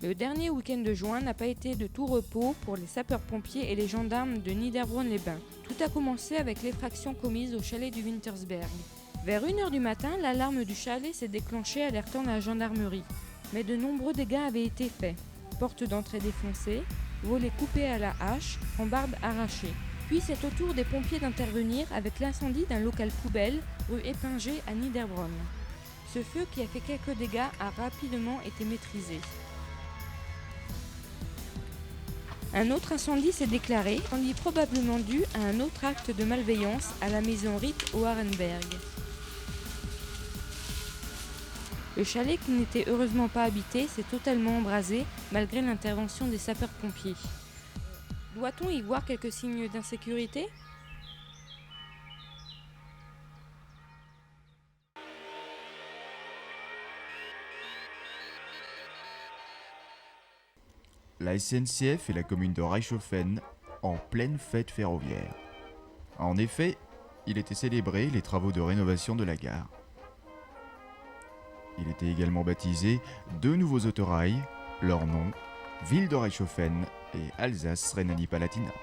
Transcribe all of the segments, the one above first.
Le dernier week-end de juin n'a pas été de tout repos pour les sapeurs-pompiers et les gendarmes de Niederbronn-les-Bains. Tout a commencé avec l'effraction commise au chalet du Wintersberg. Vers 1h du matin, l'alarme du chalet s'est déclenchée, alertant la gendarmerie. Mais de nombreux dégâts avaient été faits. Portes d'entrée défoncées, volets coupés à la hache, rambardes arrachées. Puis c'est au tour des pompiers d'intervenir avec l'incendie d'un local poubelle rue Épingé à Niederbronn. Ce feu qui a fait quelques dégâts a rapidement été maîtrisé. Un autre incendie s'est déclaré, incendie probablement dû à un autre acte de malveillance à la maison Ritt au Arenberg. Le chalet, qui n'était heureusement pas habité, s'est totalement embrasé malgré l'intervention des sapeurs-pompiers. Doit-on y voir quelques signes d'insécurité ? La SNCF et la commune de Reichshoffen en pleine fête ferroviaire. En effet, il était célébré les travaux de rénovation de la gare. Il était également baptisé 2 nouveaux autorails, leur nom, Ville de Reichshoffen et Alsace-Rhénanie-Palatinat.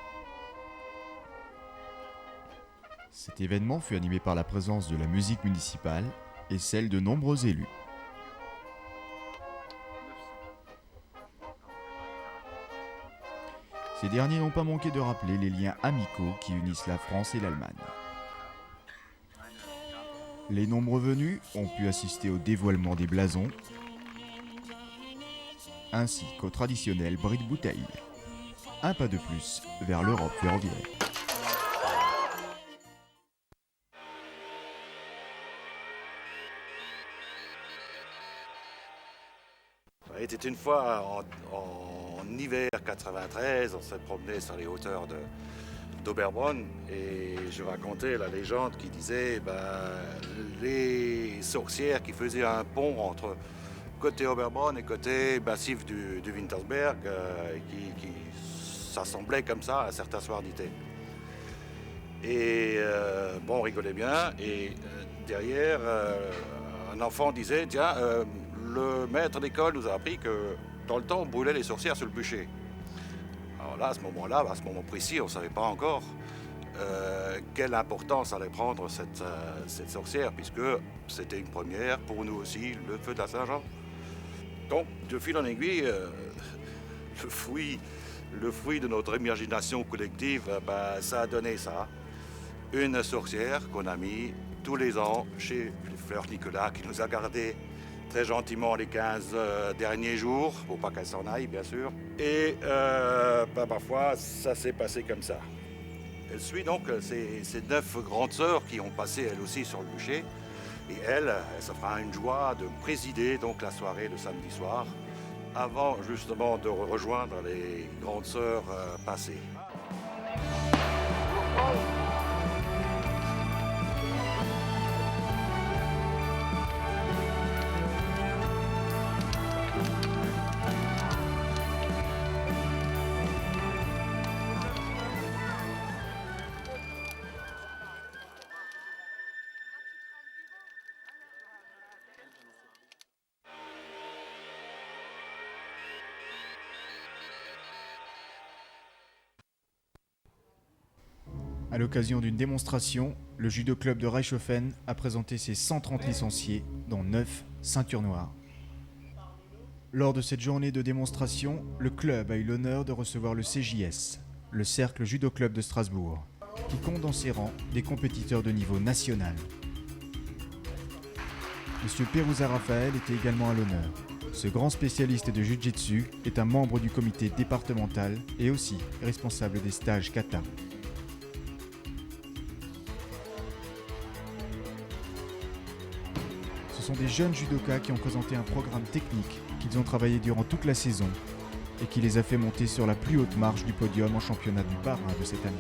Cet événement fut animé par la présence de la musique municipale et celle de nombreux élus. Ces derniers n'ont pas manqué de rappeler les liens amicaux qui unissent la France et l'Allemagne. Les nombreux venus ont pu assister au dévoilement des blasons, ainsi qu'au traditionnel bris de bouteille. Un pas de plus vers l'Europe ferroviaire. Il était une fois en hiver 93, on s'est promené sur les hauteurs d'Oberbronn et je racontais la légende qui disait les sorcières qui faisaient un pont entre côté Oberbronn et côté massif du Wintersberg qui s'assemblaient comme ça à certains soirs d'été. Et on rigolait bien et derrière un enfant disait tiens le maître d'école nous a appris que dans le temps, on brûlait les sorcières sur le bûcher. Alors là, à ce moment précis, on ne savait pas encore quelle importance allait prendre cette sorcière, puisque c'était une première pour nous aussi, le feu de la Saint-Jean. Donc, de fil en aiguille, le fruit de notre imagination collective, ça a donné ça. Une sorcière qu'on a mis tous les ans chez Fleur Nicolas, qui nous a gardés très gentiment les 15 derniers jours, pour pas qu'elle s'en aille bien sûr. Et parfois ça s'est passé comme ça. Elle suit donc ces 9 grandes sœurs qui ont passé elles aussi sur le bûcher. Et elle se fera une joie de présider donc la soirée le samedi soir, avant justement de rejoindre les grandes sœurs passées. À l'occasion d'une démonstration, le judo club de Reichshoffen a présenté ses 130 licenciés, dont 9 ceintures noires. Lors de cette journée de démonstration, le club a eu l'honneur de recevoir le CJS, le Cercle Judo Club de Strasbourg, qui compte dans ses rangs des compétiteurs de niveau national. Monsieur Perouza Raphaël était également à l'honneur. Ce grand spécialiste de Jiu-Jitsu est un membre du comité départemental et aussi responsable des stages kata. Ce sont des jeunes judokas qui ont présenté un programme technique qu'ils ont travaillé durant toute la saison et qui les a fait monter sur la plus haute marche du podium en championnat du Bas-Rhin de cette année.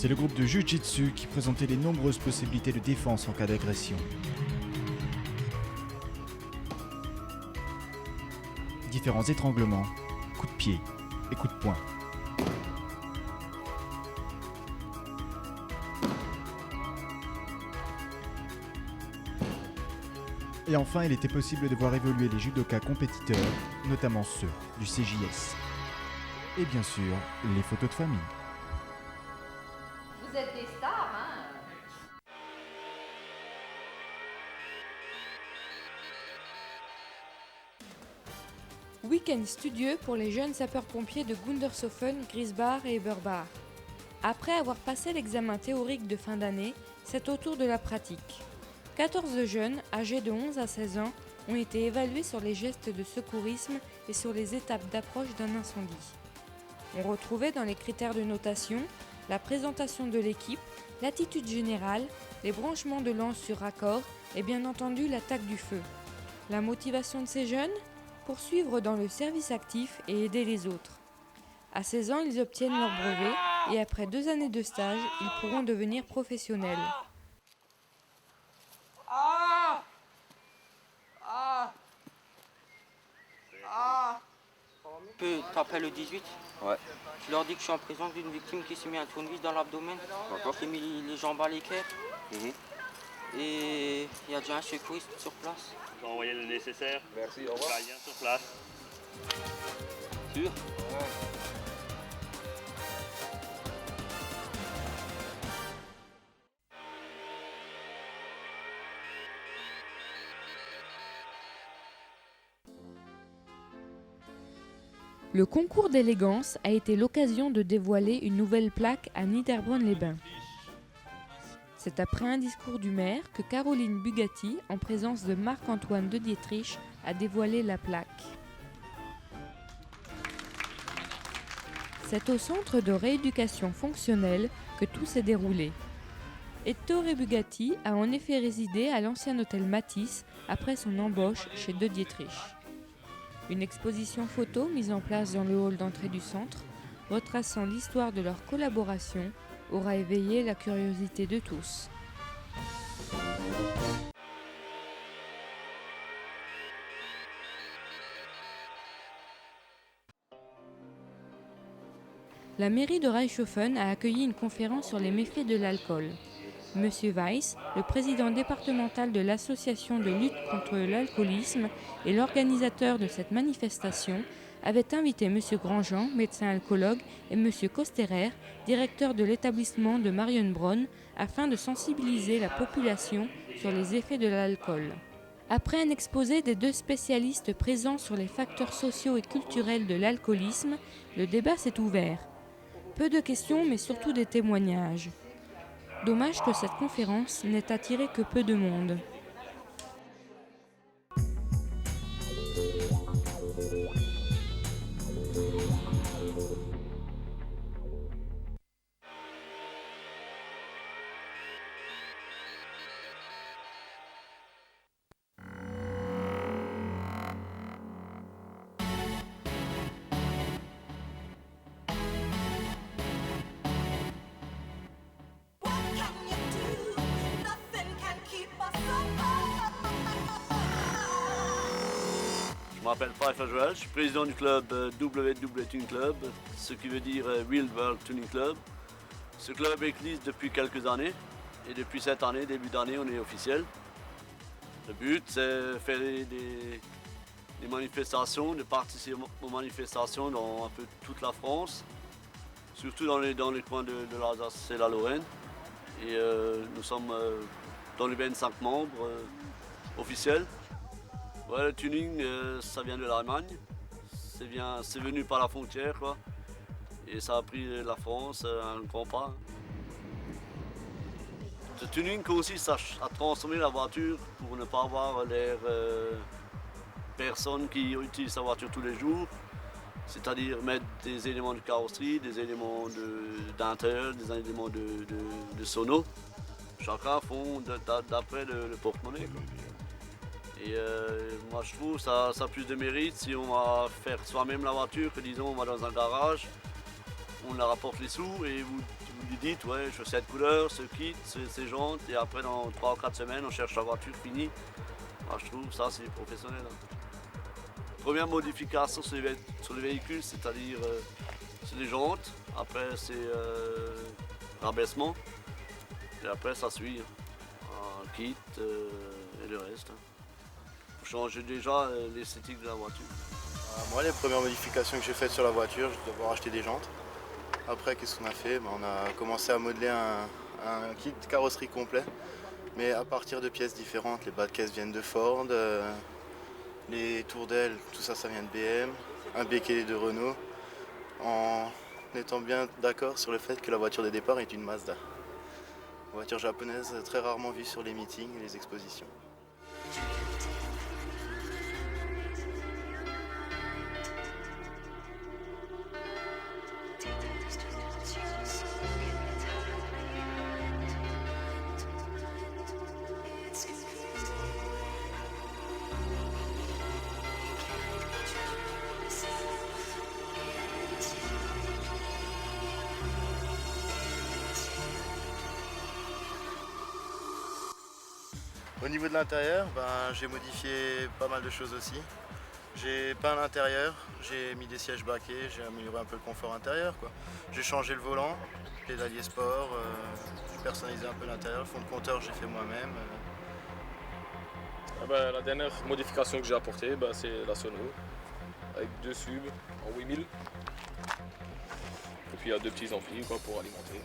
C'est le groupe de Jiu-Jitsu qui présentait les nombreuses possibilités de défense en cas d'agression. différents étranglements, coups de pied et coups de poing. Et enfin, il était possible de voir évoluer les judokas compétiteurs, notamment ceux du CJS. Et bien sûr, les photos de famille. Vous êtes des stars, hein? Week-end studieux pour les jeunes sapeurs-pompiers de Gundershofen, Griesbach et Eberbach. Après avoir passé l'examen théorique de fin d'année, c'est au tour de la pratique. 14 jeunes, âgés de 11 à 16 ans, ont été évalués sur les gestes de secourisme et sur les étapes d'approche d'un incendie. On retrouvait dans les critères de notation la présentation de l'équipe, l'attitude générale, les branchements de lance sur raccord et bien entendu l'attaque du feu. La motivation de ces jeunes ? Poursuivre dans le service actif et aider les autres. À 16 ans, ils obtiennent leur brevet et après 2 années de stage, ils pourront devenir professionnels. T'appelles le 18. Ouais. Tu leur dis que je suis en présence d'une victime qui s'est mis un tournevis dans l'abdomen, qui a mis les jambes à l'équerre. Et il y a déjà un secouriste sur place. Je vais envoyer le nécessaire. Merci, au revoir. Gardien sur place. Sûr? Ouais. Le concours d'élégance a été l'occasion de dévoiler une nouvelle plaque à Niederbronn-les-Bains. C'est après un discours du maire que Caroline Bugatti, en présence de Marc-Antoine de Dietrich, a dévoilé la plaque. C'est au centre de rééducation fonctionnelle que tout s'est déroulé. Ettore Bugatti a en effet résidé à l'ancien hôtel Matisse après son embauche chez de Dietrich. Une exposition photo mise en place dans le hall d'entrée du centre, retraçant l'histoire de leur collaboration, aura éveillé la curiosité de tous. La mairie de Reichshofen a accueilli une conférence sur les méfaits de l'alcool. Monsieur Weiss, le président départemental de l'association de lutte contre l'alcoolisme et l'organisateur de cette manifestation, avait invité Monsieur Grandjean, médecin alcoologue, et Monsieur Kosterer, directeur de l'établissement de Marienbronn, afin de sensibiliser la population sur les effets de l'alcool. Après un exposé des 2 spécialistes présents sur les facteurs sociaux et culturels de l'alcoolisme, le débat s'est ouvert. Peu de questions, mais surtout des témoignages. Dommage que cette conférence n'ait attiré que peu de monde. Je m'appelle Pfeiffer Joel, je suis président du club WW Tuning Club, ce qui veut dire Real World Tuning Club. Ce club existe depuis quelques années et depuis cette année, début d'année, on est officiel. Le but, c'est de faire des manifestations, de participer aux manifestations dans un peu toute la France, surtout dans les coins de l'Alsace et la Lorraine. Et nous sommes dans les 25 membres officiels. Ouais, le tuning, ça vient de l'Allemagne. C'est venu par la frontière, quoi. Et ça a pris la France un grand pas. Le tuning consiste à transformer la voiture pour ne pas avoir l'air personne qui utilise sa voiture tous les jours. C'est-à-dire mettre des éléments de carrosserie, des éléments d'intérieur, des éléments de sono. Chacun font d'après le porte-monnaie, quoi. Et moi je trouve ça a plus de mérite si on va faire soi-même la voiture que disons on va dans un garage, on la rapporte les sous et vous lui dites ouais je veux cette couleur, ce kit, ces jantes et après dans 3 ou 4 semaines on cherche la voiture finie. Moi je trouve ça c'est professionnel. Première modification sur les véhicules, c'est-à-dire c'est les jantes, après c'est rabaissement, et après ça suit, un kit et le reste. Faut changer déjà l'esthétique de la voiture. Moi, les premières modifications que j'ai faites sur la voiture, je vais devoir acheter des jantes. Après, qu'est-ce qu'on a fait? On a commencé à modeler un kit carrosserie complet, mais à partir de pièces différentes. Les bas de caisse viennent de Ford, les tours d'ailes, tout ça, ça vient de BM, un béquet de Renault, en étant bien d'accord sur le fait que la voiture de départ est une Mazda. Voiture japonaise très rarement vue sur les meetings et les expositions. Au niveau de l'intérieur, j'ai modifié pas mal de choses aussi. J'ai peint l'intérieur, j'ai mis des sièges baquets, j'ai amélioré un peu le confort intérieur, quoi. J'ai changé le volant, pédalier sport, j'ai personnalisé un peu l'intérieur, le fond de compteur j'ai fait moi-même. La dernière modification que j'ai apportée, c'est la sono, avec 2 subs en 8000. Et puis il y a 2 petits amplis pour alimenter.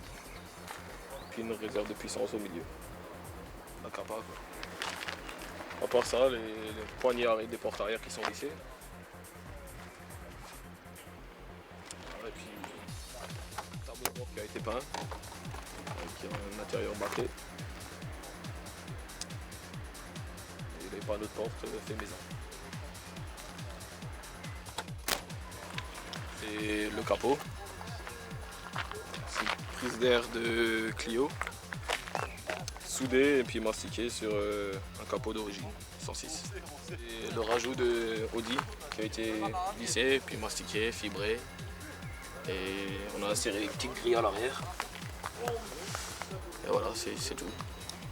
Puis une réserve de puissance au milieu. La capa, quoi. À part ça, les poignées des portes arrière qui sont lissées. Et puis le tableau de bord qui a été peint, avec un intérieur baquet. Et les panneaux de porte fait maison. C'est le capot. C'est une prise d'air de Clio. Soudé et puis mastiqué sur un capot d'origine, 106. Et le rajout de Audi qui a été lissé, puis mastiqué, fibré. Et on a inséré des petites grilles à l'arrière. Et voilà, c'est tout.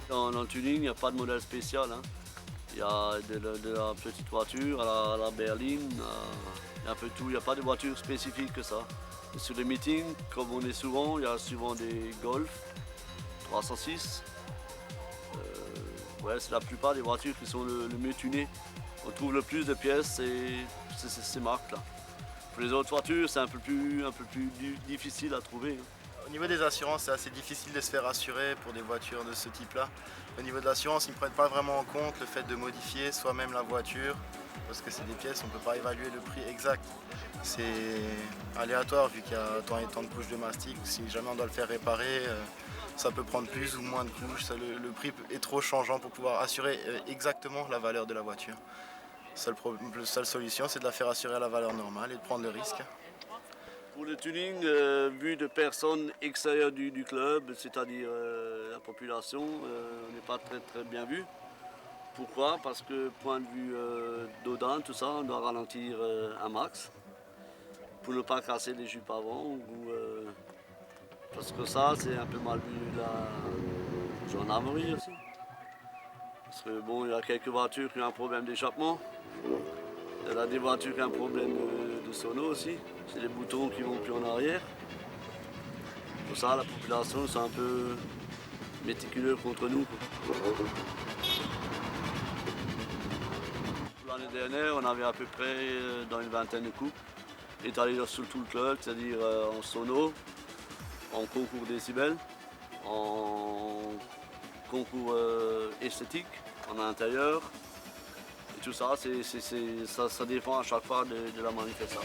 Dans le tuning, il n'y a pas de modèle spécial. Hein. Il y a de la petite voiture à la berline, il y a un peu tout. Il n'y a pas de voiture spécifique que ça. Et sur les meetings, comme on est souvent, il y a souvent des Golf 306. C'est la plupart des voitures qui sont le mieux tunées. On trouve le plus de pièces, c'est ces marques-là. Pour les autres voitures, c'est un peu plus difficile à trouver. Au niveau des assurances, c'est assez difficile de se faire assurer pour des voitures de ce type-là. Au niveau de l'assurance, ils ne prennent pas vraiment en compte le fait de modifier soi-même la voiture, parce que c'est des pièces, on ne peut pas évaluer le prix exact. C'est aléatoire vu qu'il y a tant de couches de mastic. Si jamais on doit le faire réparer, ça peut prendre plus ou moins de couches. Le prix est trop changeant pour pouvoir assurer exactement la valeur de la voiture. La seule solution, c'est de la faire assurer à la valeur normale et de prendre le risque. Pour le tuning, vu de personnes extérieures du club, c'est-à-dire la population, on n'est pas très bien vu. Pourquoi? Parce que point de vue d'Odin, tout ça, on doit ralentir un max pour ne pas casser les jupes avant. Parce que ça, c'est un peu mal vu la gendarmerie aussi. Parce que bon, il y a quelques voitures qui ont un problème d'échappement. Il y a des voitures qui ont un problème de sono aussi. C'est les boutons qui vont plus en arrière. Pour ça, la population, c'est un peu méticuleux contre nous. L'année dernière, on avait à peu près dans une vingtaine de coupes étalées sur tout le club, c'est-à-dire en sono, en concours décibels, en concours esthétique, en intérieur. Et tout ça, ça dépend à chaque fois de la manifestation.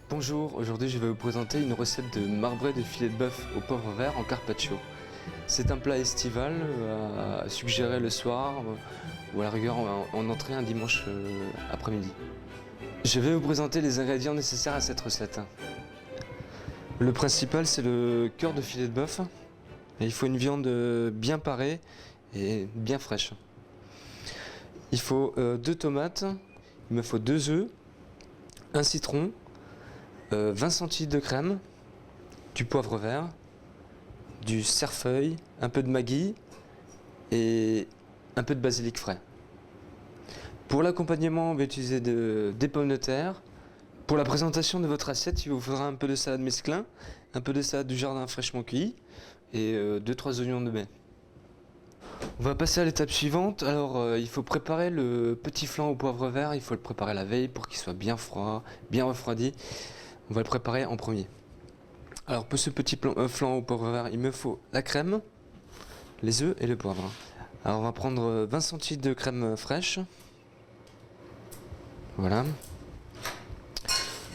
Bonjour, aujourd'hui je vais vous présenter une recette de marbré de filet de bœuf au poivre vert en carpaccio. C'est un plat estival à suggérer le soir ou à la rigueur en entrée un dimanche après-midi. Je vais vous présenter les ingrédients nécessaires à cette recette. Le principal, c'est le cœur de filet de bœuf. Et il faut une viande bien parée et bien fraîche. Il faut 2 tomates, il me faut 2 œufs, un citron, 20 centilitres de crème, du poivre vert, du cerfeuil, un peu de maggi et un peu de basilic frais. Pour l'accompagnement, on va utiliser des pommes de terre. Pour la présentation de votre assiette, il vous faudra un peu de salade mesclun, un peu de salade du jardin fraîchement cueillie et 2-3 oignons de baie. On va passer à l'étape suivante. Alors, il faut préparer le petit flan au poivre vert. Il faut le préparer la veille pour qu'il soit bien froid, bien refroidi. On va le préparer en premier. Alors, pour ce petit flan au poivre vert, il me faut la crème, les œufs et le poivre. Alors, on va prendre 20 centilitres de crème fraîche. Voilà.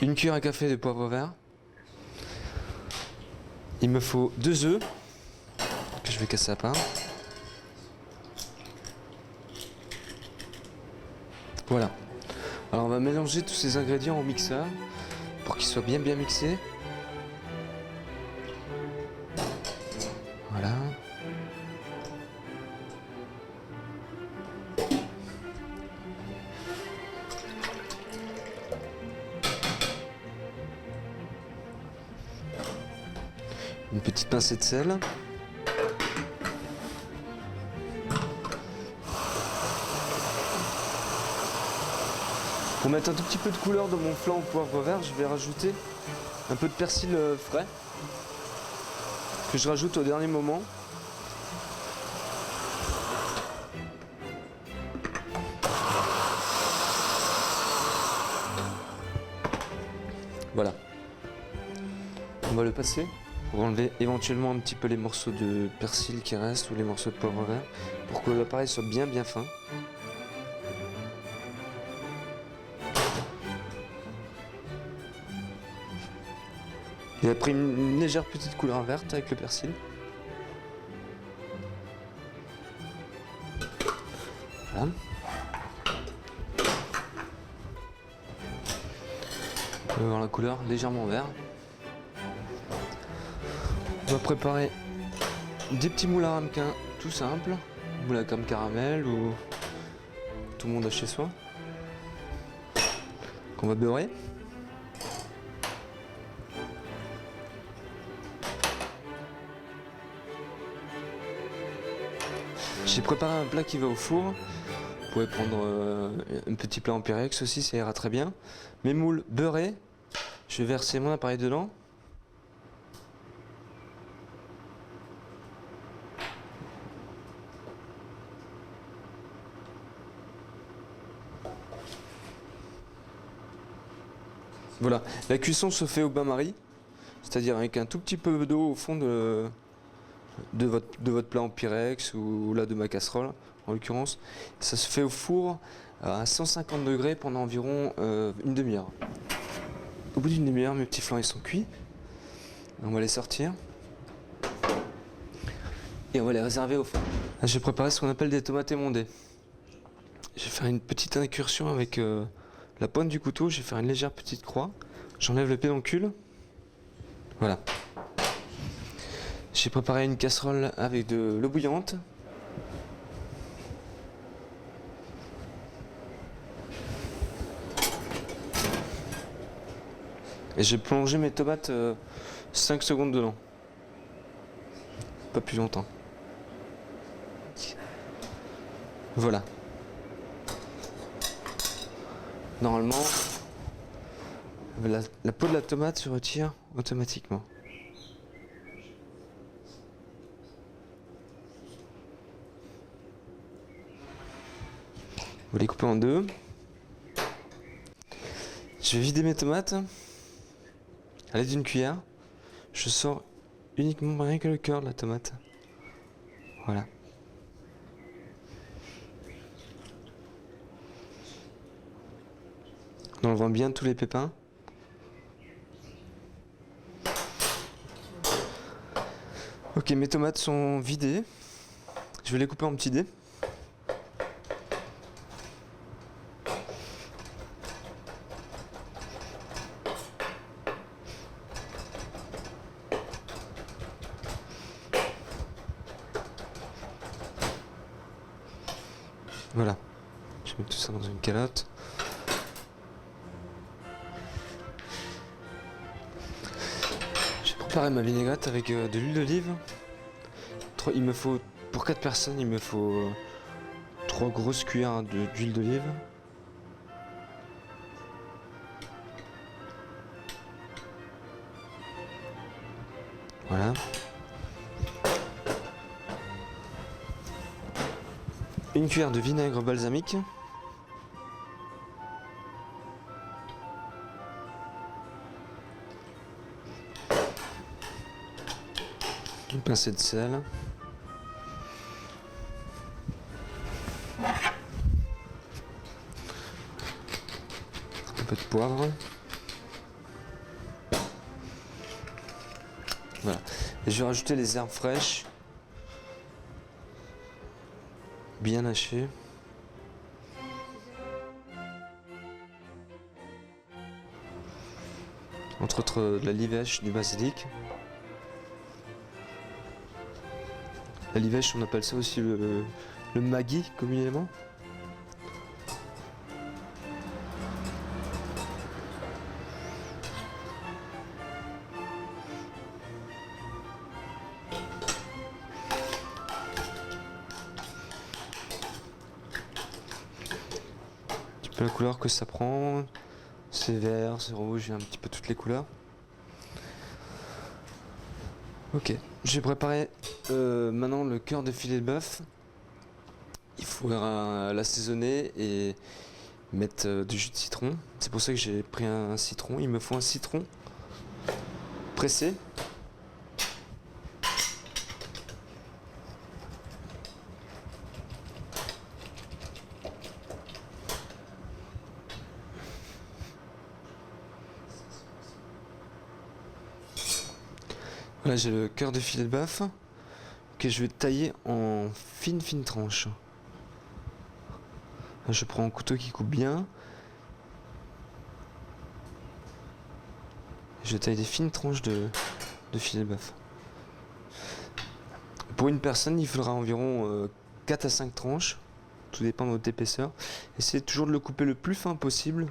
Une cuillère à café de poivre vert. Il me faut 2 œufs que je vais casser à part. Voilà. Alors on va mélanger tous ces ingrédients au mixeur pour qu'ils soient bien mixés. Voilà. Une petite pincée de sel. Pour mettre un tout petit peu de couleur dans mon flan au poivre vert, je vais rajouter un peu de persil frais que je rajoute au dernier moment. Voilà. On va le passer pour enlever éventuellement un petit peu les morceaux de persil qui restent ou les morceaux de poivre vert pour que l'appareil soit bien fin. Il a pris une légère petite couleur verte avec le persil. Voilà. On va voir la couleur légèrement vert. On va préparer des petits moules à ramequin tout simples, moules à crème caramel ou tout le monde a chez soi, qu'on va beurrer. J'ai préparé un plat qui va au four. Vous pouvez prendre un petit plat en pyrex aussi, ça ira très bien. Mes moules beurrés, je vais verser mon appareil dedans. Voilà, la cuisson se fait au bain-marie, c'est-à-dire avec un tout petit peu d'eau au fond de votre plat en pyrex ou là de ma casserole en l'occurrence. Ça se fait au four à 150 degrés pendant environ une demi-heure. Au bout d'une demi-heure, mes petits flancs ils sont cuits. On va les sortir et on va les réserver au four. Là, j'ai préparé ce qu'on appelle des tomates émondées. Je vais faire une petite incursion avec la pointe du couteau, je vais faire une légère petite croix. J'enlève le pédoncule. Voilà. J'ai préparé une casserole avec de l'eau bouillante. Et j'ai plongé mes tomates 5 secondes dedans. Pas plus longtemps. Voilà. Normalement, la peau de la tomate se retire automatiquement. Vous les coupez en deux. Je vais vider mes tomates à l'aide d'une cuillère. Je sors uniquement rien que le cœur de la tomate. Voilà. En enlevant bien tous les pépins. Ok, mes tomates sont vidées. Je vais les couper en petits dés. Voilà. Je mets tout ça dans une calotte. J'ai préparé ma vinaigrette avec de l'huile d'olive. Il me faut, pour 4 personnes, il me faut 3 grosses cuillères d'huile d'olive. Voilà. Une cuillère de vinaigre balsamique. Une pincée de sel. Un peu de poivre. Voilà. Et je vais rajouter les herbes fraîches. Bien hachées. Entre autres de la livèche, du basilic. La livèche, on appelle ça aussi le maggi communément. Un petit peu la couleur que ça prend. C'est vert, c'est rouge, il y a un petit peu toutes les couleurs. Ok, j'ai préparé maintenant le cœur de filet de bœuf. Il faudra l'assaisonner et mettre du jus de citron. C'est pour ça que j'ai pris un citron. Il me faut un citron pressé. Là j'ai le cœur de filet de bœuf que je vais tailler en fines tranches. Là, je prends un couteau qui coupe bien. Je taille des fines tranches de filet de bœuf. Pour une personne, il faudra environ 4 à 5 tranches. Tout dépend de votre épaisseur. Essayez toujours de le couper le plus fin possible.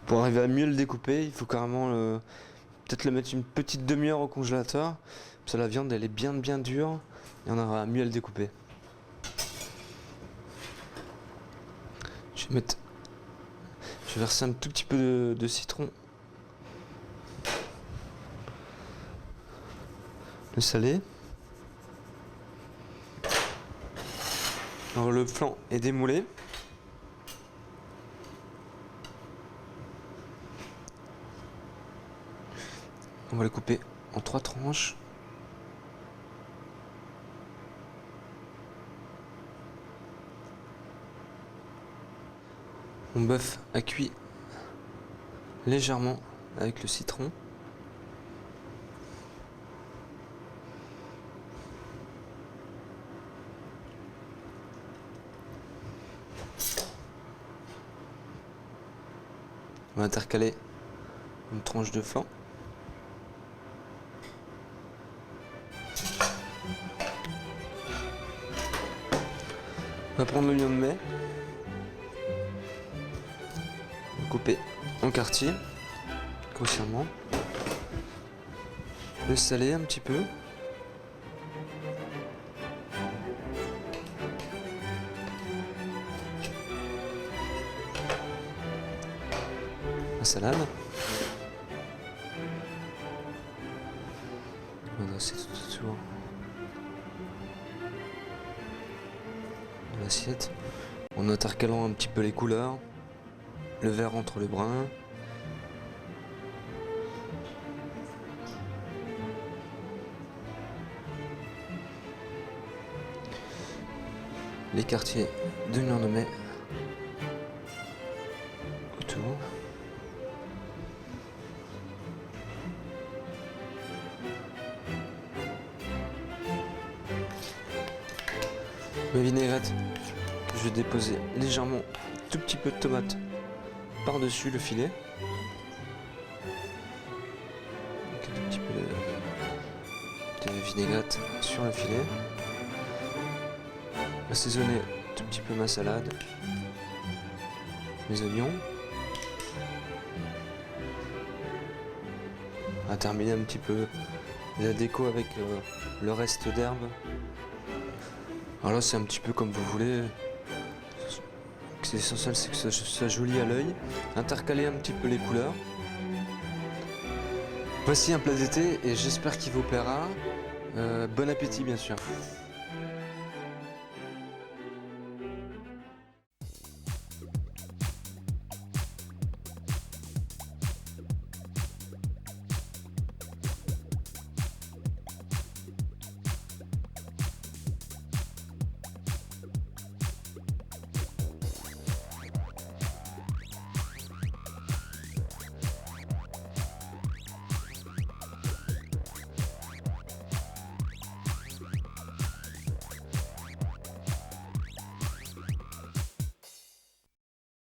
Pour arriver à mieux le découper, il faut carrément peut-être le mettre une petite demi-heure au congélateur. Comme ça la viande elle est bien dure et on aura mieux à le découper. Je vais verser un tout petit peu de citron. Le salé. Alors le flanc est démoulé. On va le couper en 3 tranches. Mon bœuf a cuit légèrement avec le citron. On va intercaler une tranche de flan. On va prendre l'oignon de mai, le couper en quartiers, grossièrement, le saler un petit peu, la salade, on va dresser tout autour de l'assiette, en intercalant un petit peu les couleurs, le vert entre le brun. Les quartiers d'oignon de mai Ma vinaigrette, je vais déposer légèrement un tout petit peu de tomate par-dessus le filet. Donc, un tout petit peu de vinaigrette sur le filet. Assaisonner un tout petit peu ma salade, mes oignons. On va terminer un petit peu la déco avec le reste d'herbe. Alors là, c'est un petit peu comme vous voulez. L'essentiel, c'est que ça soit joli à l'œil. Intercaler un petit peu les couleurs. Voici un plat d'été et j'espère qu'il vous plaira. Bon appétit, bien sûr.